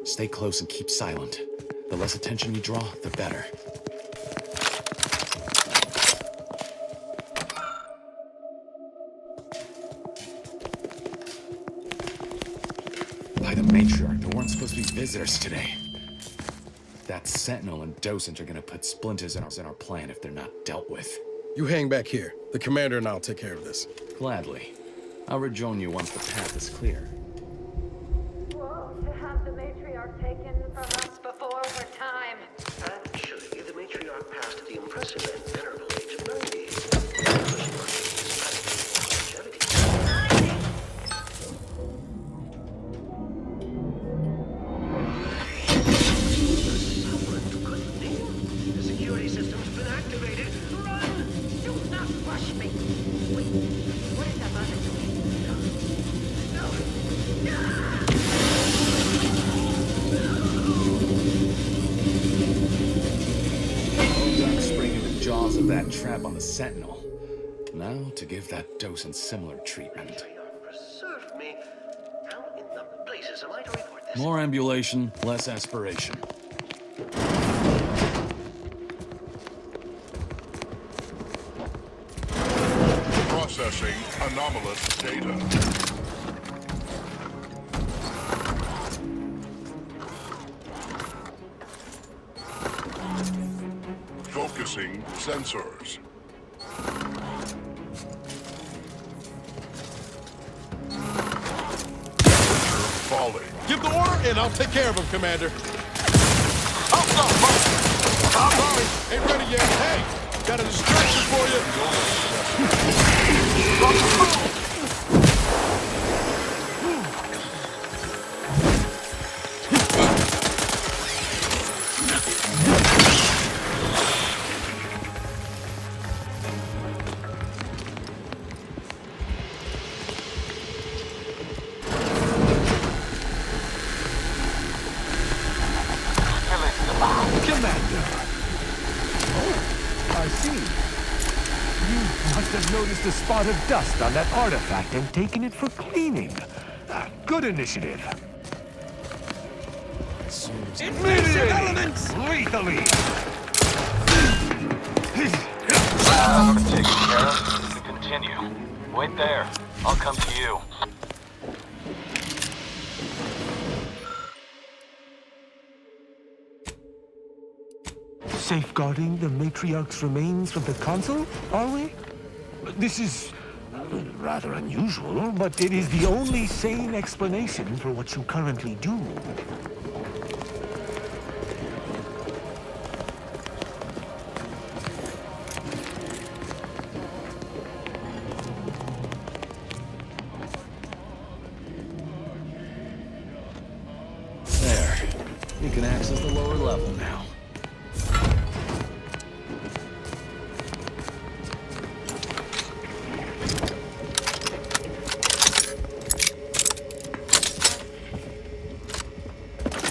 Stay close and keep silent. The less attention you draw, the better. By the matriarch, there weren't supposed to be visitors today. That Sentinel and Docent are gonna put splinters in our plan if they're not dealt with. You hang back here. The commander and I'll take care of this. Gladly. I'll rejoin you once the path is clear. Whoa, to have the matriarch taken from us before we're time. Actually, the matriarch passed the impressive and venerable age of 90. The security system's been activated. Run! Do not rush me. Wait, what is that button doing? Dark sprang into the jaws of that trap on the Sentinel. Now to give that Docent similar treatment. Matriarch, preserve me. How in the blazes am I to report this? More ambulation, less aspiration. Processing anomalous data. Focusing sensors. Falling. Give the order and I'll take care of him, Commander. Oh, no, I'm sorry, ain't ready yet. Hey, got a distraction for you. Commander! Oh, I see. You must have noticed a spot of dust on that artifact and taken it for cleaning. Good initiative. Immediate elements! Lethally! Taken care of. Continue. Wait there. I'll come to you. Safeguarding the matriarch's remains from the console, are we? This is rather unusual, but it is the only sane explanation for what you currently do. There. You can access the lower level now.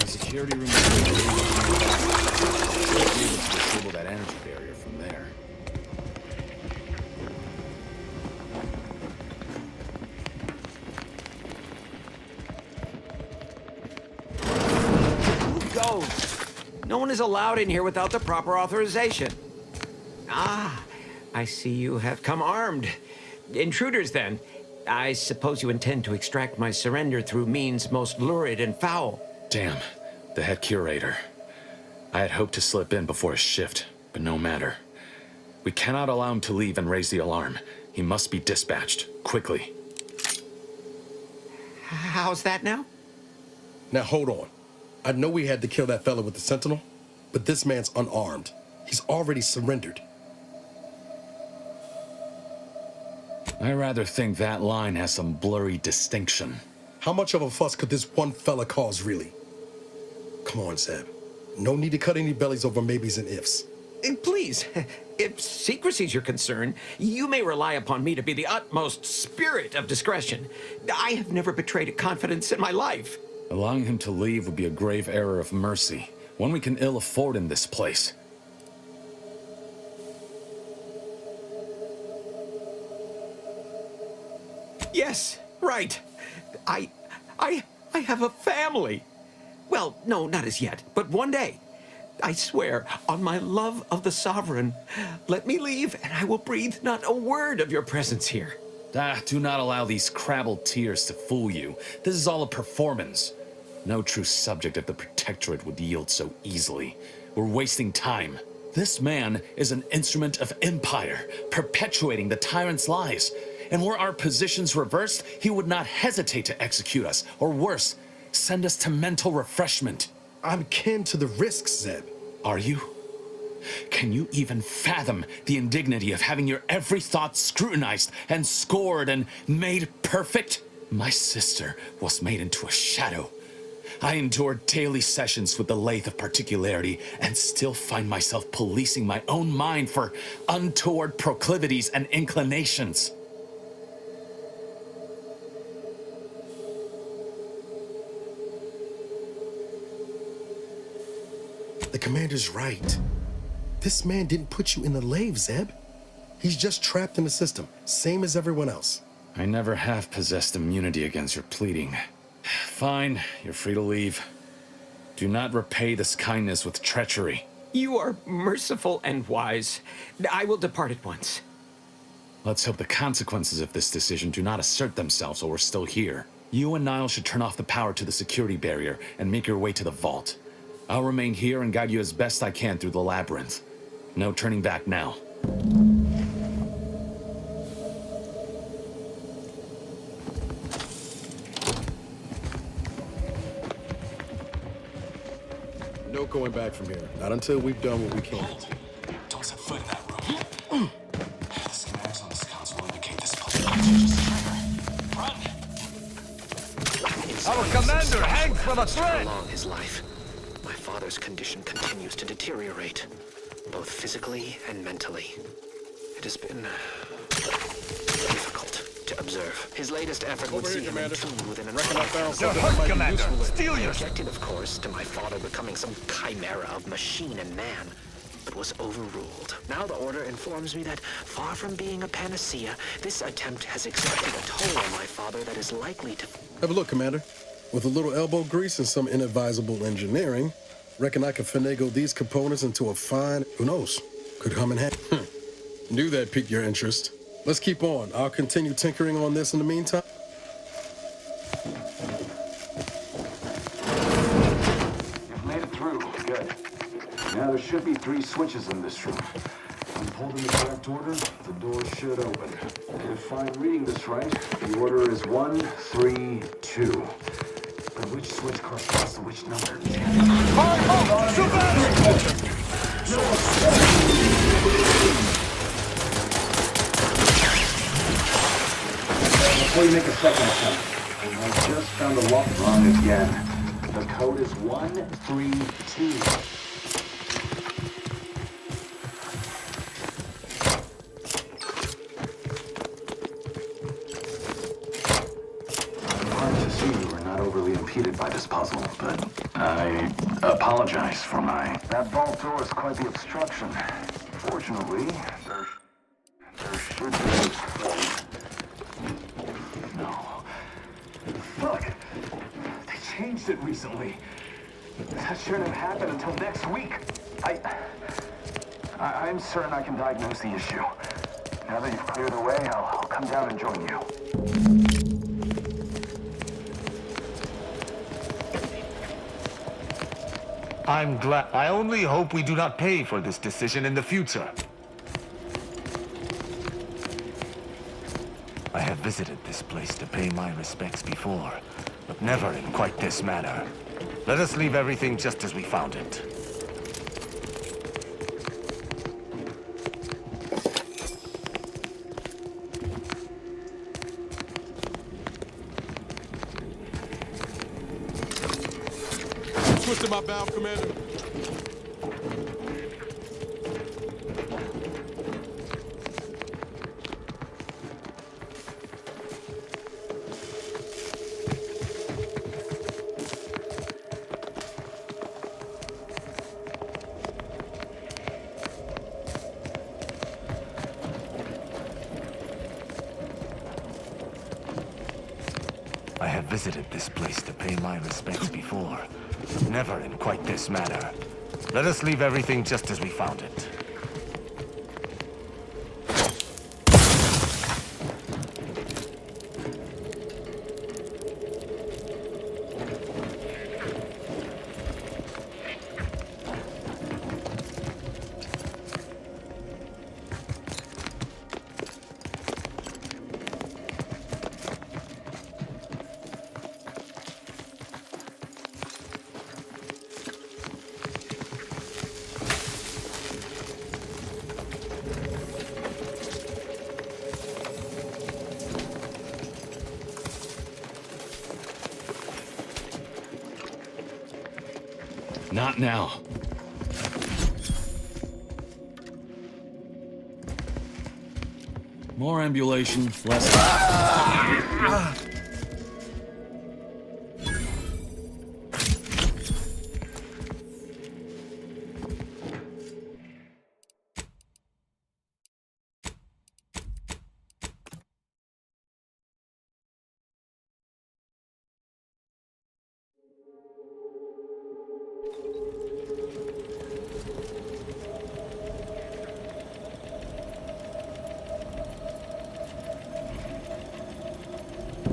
Security room is able to disable that energy barrier from there. Who goes? No one is allowed in here without the proper authorization. Ah, I see you have come armed. Intruders, then. I suppose you intend to extract my surrender through means most lurid and foul. Damn, the head curator. I had hoped to slip in before his shift, but no matter. We cannot allow him to leave and raise the alarm. He must be dispatched, quickly. How's that now? Now hold on. I know we had to kill that fella with the Sentinel, but this man's unarmed. He's already surrendered. I rather think that line has some blurry distinction. How much of a fuss could this one fella cause, really? Come on, Zeb. No need to cut any bellies over maybes and ifs. Please, if secrecy's your concern, you may rely upon me to be the utmost spirit of discretion. I have never betrayed a confidence in my life. Allowing him to leave would be a grave error of mercy, one we can ill afford in this place. Yes, right. I have a family. Well, no, not as yet, but one day. I swear, on my love of the Sovereign, let me leave and I will breathe not a word of your presence here. Do not allow these crabbled tears to fool you. This is all a performance. No true subject of the Protectorate would yield so easily. We're wasting time. This man is an instrument of empire, perpetuating the tyrant's lies. And were our positions reversed, he would not hesitate to execute us, or worse, send us to mental refreshment. I'm kin to the risks, Zeb. Are you? Can you even fathom the indignity of having your every thought scrutinized and scored and made perfect? My sister was made into a shadow. I endured daily sessions with the lathe of particularity and still find myself policing my own mind for untoward proclivities and inclinations. The commander's right. This man didn't put you in the lathe, Zeb. He's just trapped in the system, same as everyone else. I never have possessed immunity against your pleading. Fine, you're free to leave. Do not repay this kindness with treachery. You are merciful and wise. I will depart at once. Let's hope the consequences of this decision do not assert themselves while we're still here. You and Niall should turn off the power to the security barrier and make your way to the vault. I'll remain here and guide you as best I can through the labyrinth. No turning back now. No going back from here. Not until we've done what we can. Don't set foot in that room. The schematics on this console indicate this puzzle. Run! Our commander hangs from a thread. Prolong his life. My father's condition continues to deteriorate, both physically and mentally. It has been difficult to observe. His latest effort would Over see here, him Commander. entombed within an Reckon I found army. something that might be Commander, useful. steal your... Objected, of course, to my father becoming some chimera of machine and man, but was overruled. Now the Order informs me that, far from being a panacea, this attempt has exacted a toll on my father that is likely to... Have a look, Commander. With a little elbow grease and some inadvisable engineering, reckon I could finagle these components into a fine, who knows, could come in handy. Knew that piqued your interest. Let's keep on. I'll continue tinkering on this in the meantime. You've made it through. Good. Now there should be 3 switches in this room. When pulled in the correct order, the door should open. If I'm reading this right, the order is 1, 3, 2. But which switch corresponds to which number? Before you make a second attempt, I just found the lock wrong again. The code is 132. Hard to see you were not overly impeded by this puzzle, but I apologize for my... That vault door is quite the obstruction. Fortunately, there should be... No. Look! They changed it recently. That shouldn't have happened until next week. I'm certain I can diagnose the issue. Now that you've cleared the way, I'll come down and join you. I'm glad. I only hope we do not pay for this decision in the future. I have visited this place to pay my respects before, but never in quite this manner. Let us leave everything just as we found it. to my valve, Commander? I have visited this place to pay my respects before, but never in quite this manner. Let us leave everything just as we found it. Not now. More ambulation, less...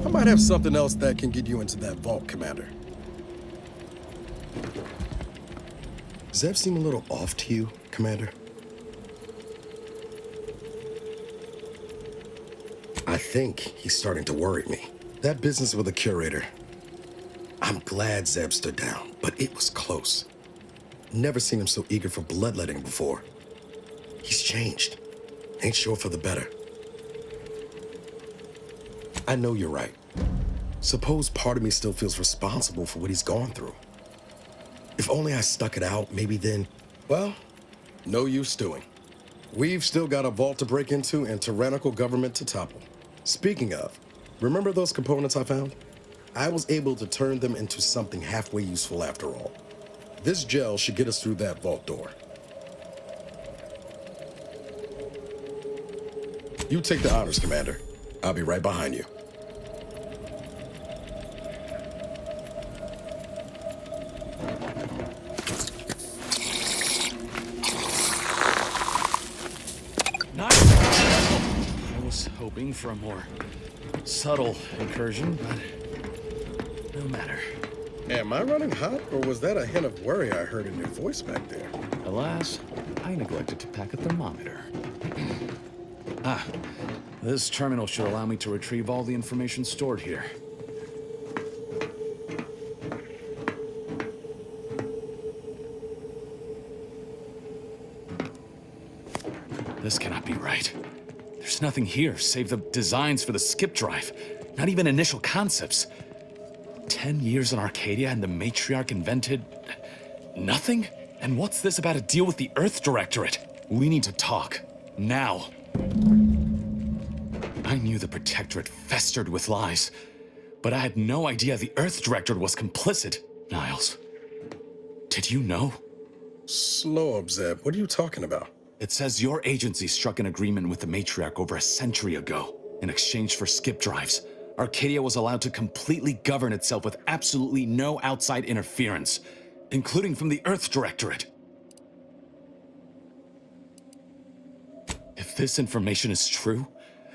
I might have something else that can get you into that vault, Commander. Does that seem a little off to you, Commander? I think he's starting to worry me. That business with the curator. I'm glad Zeb stood down, but it was close. Never seen him so eager for bloodletting before. He's changed. Ain't sure for the better. I know you're right. Suppose part of me still feels responsible for what he's gone through. If only I stuck it out, maybe then, well, no use stewing. We've still got a vault to break into and tyrannical government to topple. Speaking of, remember those components I found? I was able to turn them into something halfway useful after all. This gel should get us through that vault door. You take the honors, Commander. I'll be right behind you. I was hoping for a more subtle incursion, but no matter. Am I running hot, or was that a hint of worry I heard in your voice back there? Alas, I neglected to pack a thermometer. This terminal should allow me to retrieve all the information stored here. This cannot be right. There's nothing here save the designs for the skip drive. Not even initial concepts. 10 years in Arcadia and the Matriarch invented... nothing? And what's this about a deal with the Earth Directorate? We need to talk. Now. I knew the Protectorate festered with lies, but I had no idea the Earth Directorate was complicit. Niles, did you know? Slow up, Zeb. What are you talking about? It says your agency struck an agreement with the Matriarch over a century ago. In exchange for skip drives, Arcadia was allowed to completely govern itself with absolutely no outside interference, including from the Earth Directorate. If this information is true,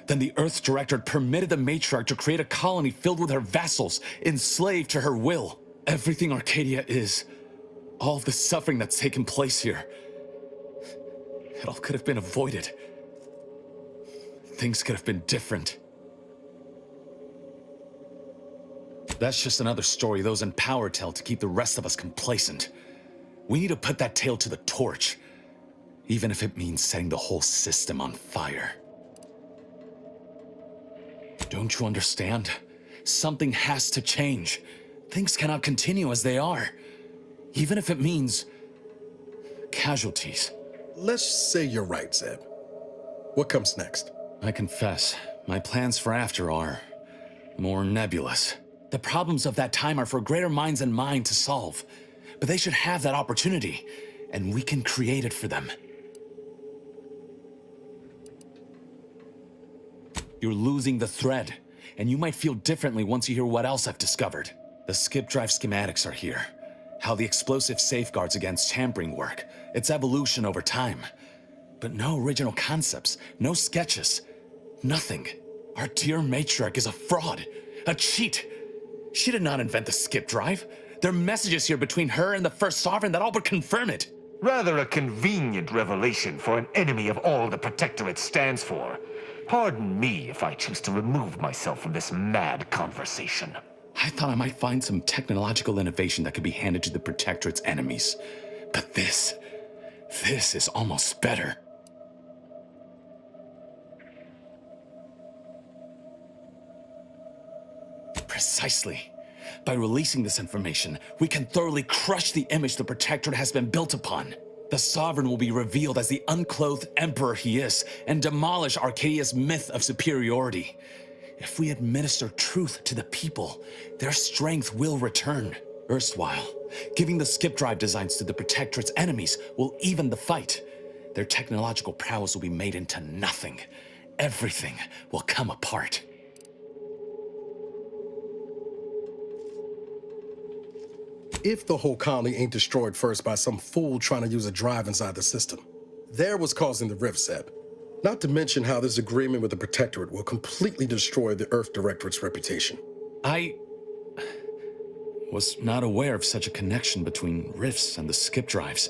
then the Earth Directorate permitted the Matriarch to create a colony filled with her vassals, enslaved to her will. Everything Arcadia is, all of the suffering that's taken place here, it all could have been avoided. Things could have been different. That's just another story those in power tell to keep the rest of us complacent. We need to put that tale to the torch, even if it means setting the whole system on fire. Don't you understand? Something has to change. Things cannot continue as they are. even if it means casualties. Let's say you're right, Zeb. What comes next? I confess, my plans for after are more nebulous. The problems of that time are for greater minds than mine to solve, but they should have that opportunity, and we can create it for them. You're losing the thread, and you might feel differently once you hear what else I've discovered. The skip drive schematics are here. How the explosive safeguards against tampering work, its evolution over time. But no original concepts, no sketches, nothing. Our dear matriarch is a fraud, a cheat. She did not invent the skip drive. There are messages here between her and the First Sovereign that all but confirm it. Rather a convenient revelation for an enemy of all the Protectorate stands for. Pardon me if I choose to remove myself from this mad conversation. I thought I might find some technological innovation that could be handed to the Protectorate's enemies. But this is almost better. Precisely. By releasing this information, we can thoroughly crush the image the Protectorate has been built upon. The Sovereign will be revealed as the unclothed emperor he is, and demolish Arcadia's myth of superiority. If we administer truth to the people, their strength will return. Erstwhile, giving the skip drive designs to the Protectorate's enemies will even the fight. Their technological prowess will be made into nothing. Everything will come apart. If the whole colony ain't destroyed first by some fool trying to use a drive inside the system, they're what's causing the rift, Zeb. Not to mention how this agreement with the Protectorate will completely destroy the Earth Directorate's reputation. I was not aware of such a connection between rifts and the skip drives.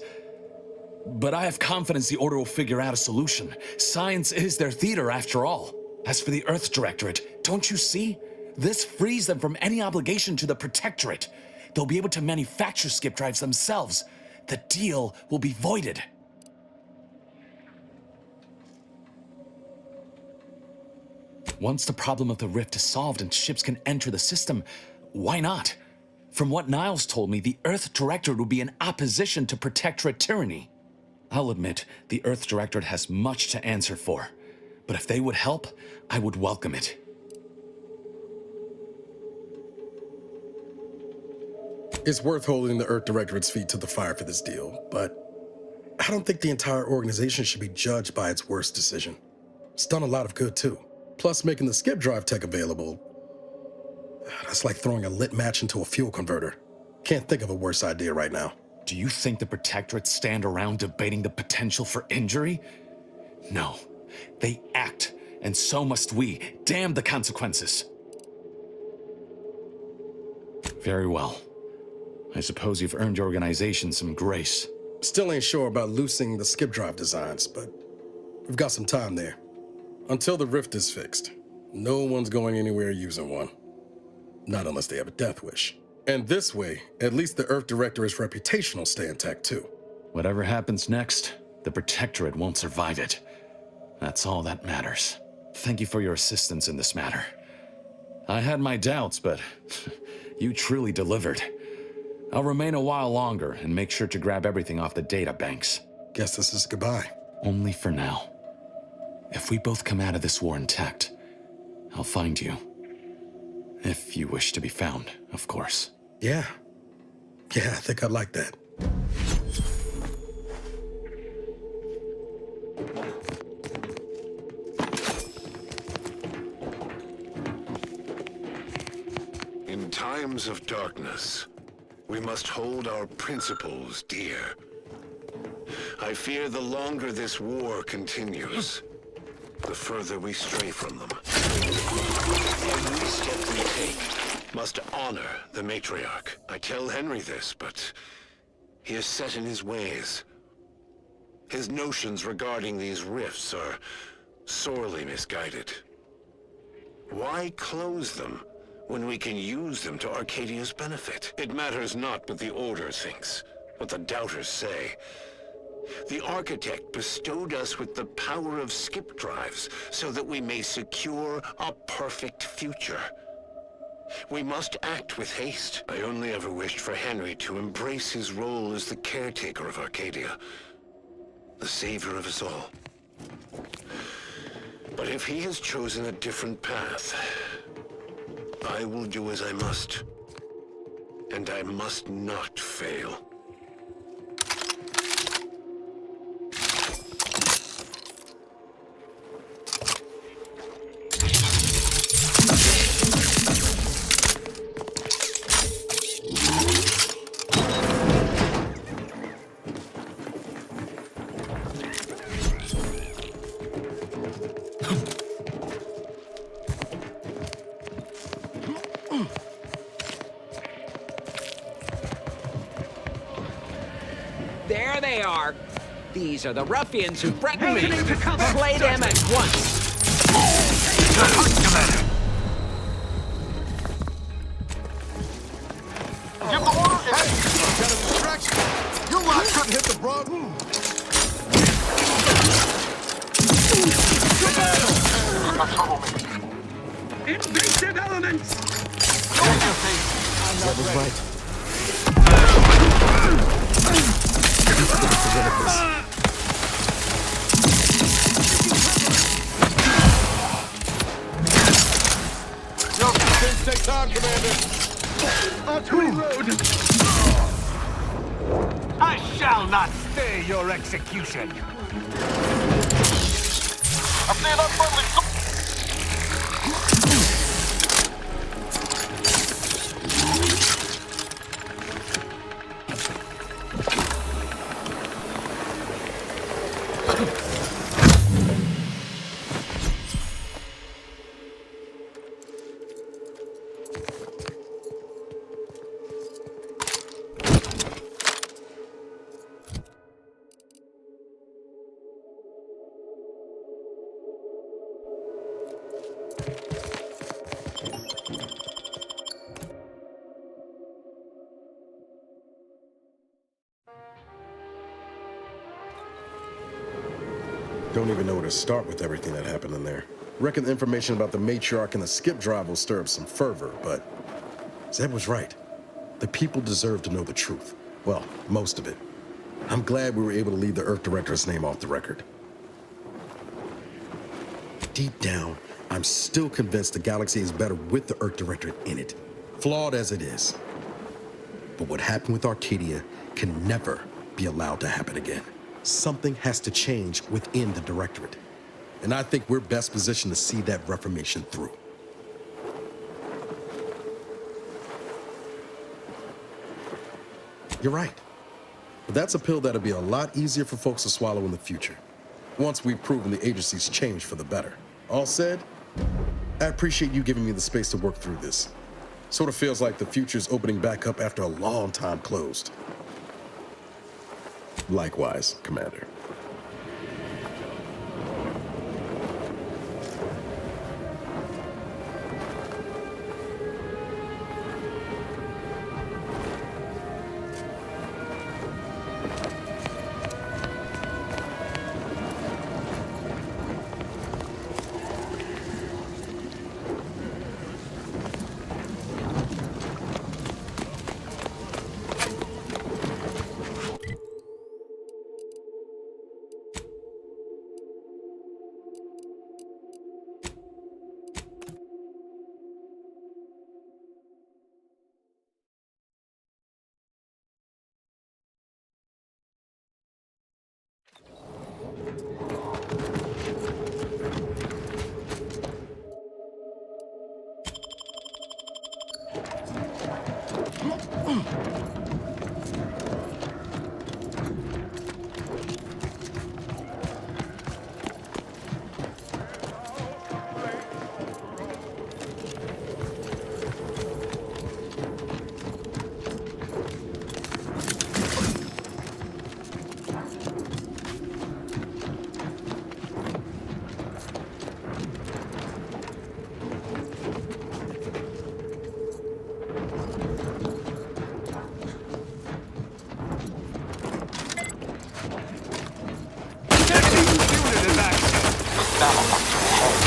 But I have confidence the Order will figure out a solution. Science is their theater, after all. As for the Earth Directorate, don't you see? This frees them from any obligation to the Protectorate. They'll be able to manufacture skip drives themselves. The deal will be voided. Once the problem of the rift is solved and ships can enter the system, why not? From what Niles told me, the Earth Directorate will be in opposition to Protectorate tyranny. I'll admit, the Earth Directorate has much to answer for. But if they would help, I would welcome it. It's worth holding the Earth Directorate's feet to the fire for this deal, but I don't think the entire organization should be judged by its worst decision. It's done a lot of good, too. Plus, making the skip drive tech available, that's like throwing a lit match into a fuel converter. Can't think of a worse idea right now. Do you think the Protectorate stand around debating the potential for injury? No. They act, and so must we. Damn the consequences. Very well. I suppose you've earned your organization some grace. Still ain't sure about loosening the skip drive designs, but we've got some time there. Until the rift is fixed, no one's going anywhere using one. Not unless they have a death wish. And this way, at least the Earth Directorate's reputation will stay intact too. Whatever happens next, the Protectorate won't survive it. That's all that matters. Thank you for your assistance in this matter. I had my doubts, but you truly delivered. I'll remain a while longer and make sure to grab everything off the data banks. Guess this is goodbye. Only for now. If we both come out of this war intact, I'll find you. If you wish to be found, of course. Yeah, I think I'd like that. In times of darkness, we must hold our principles dear. I fear the longer this war continues, the further we stray from them. Every step we take must honor the matriarch. I tell Henry this, but he is set in his ways. His notions regarding these rifts are sorely misguided. Why close them when we can use them to Arcadia's benefit? It matters not what the Order thinks, what the Doubters say. The Architect bestowed us with the power of skip drives so that we may secure a perfect future. We must act with haste. I only ever wished for Henry to embrace his role as the caretaker of Arcadia, the savior of us all. But if he has chosen a different path, I will do as I must. And I must not fail. There they are. These are the ruffians who threatened me. Slay them at once. Give the order. Got a distraction. You lot couldn't hit the broad. Invasive elements! That was right. Yo, things take time, Commander. To reload! I shall not stay your execution! I'm seeing unfriendly. Don't even know where to start with everything that happened in there. Reckon the information about the matriarch and the skip drive will stir up some fervor, but Zeb was right. The people deserve to know the truth. Well, most of it. I'm glad we were able to leave the Earth Director's name off the record. Deep down, I'm still convinced the galaxy is better with the Earth Directorate in it, flawed as it is. But what happened with Arcadia can never be allowed to happen again. Something has to change within the Directorate. And I think we're best positioned to see that reformation through. You're right. But that's a pill that'll be a lot easier for folks to swallow in the future, once we've proven the agency's changed for the better. All said, I appreciate you giving me the space to work through this. Sort of feels like the future's opening back up after a long time closed. Likewise, Commander.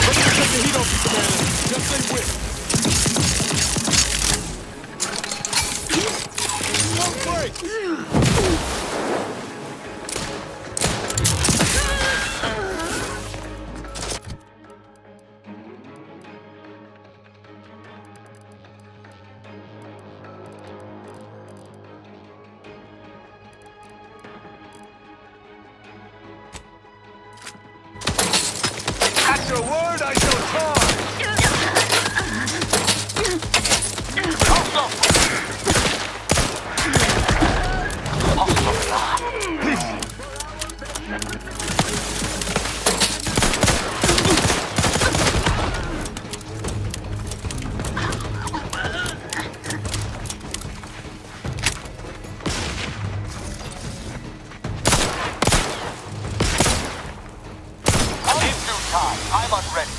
Let me take the heat off you, Commander. Just stay with. At your word, I shall charge! In due time, I'm unready.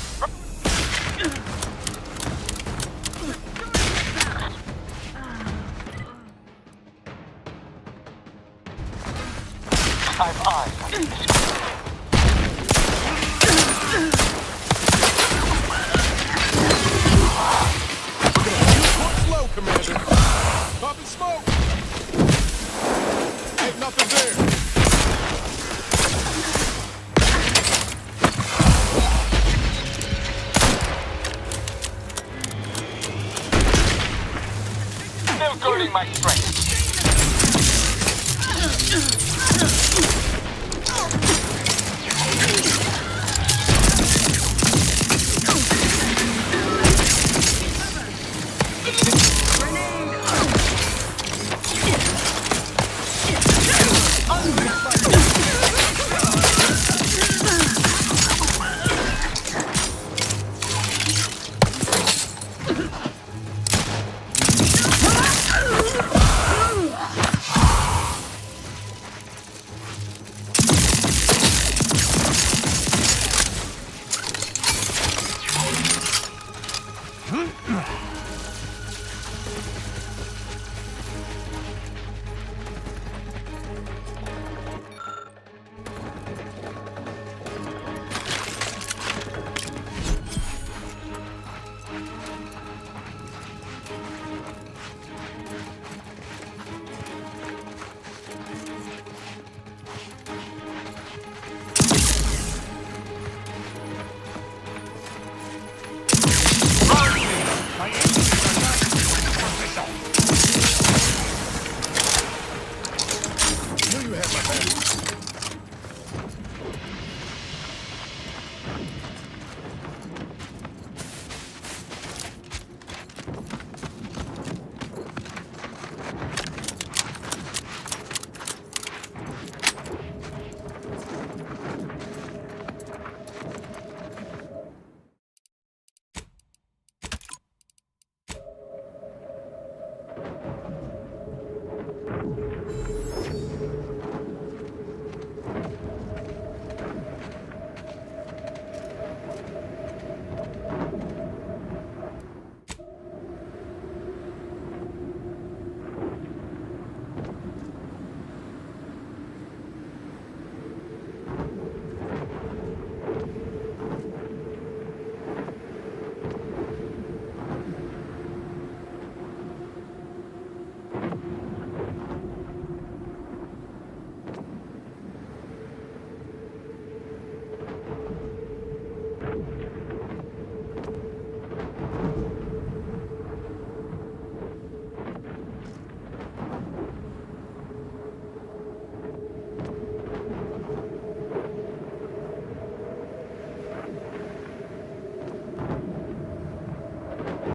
I've eyes on this. Slow, Commander. Popping smoke. Ain't nothing there.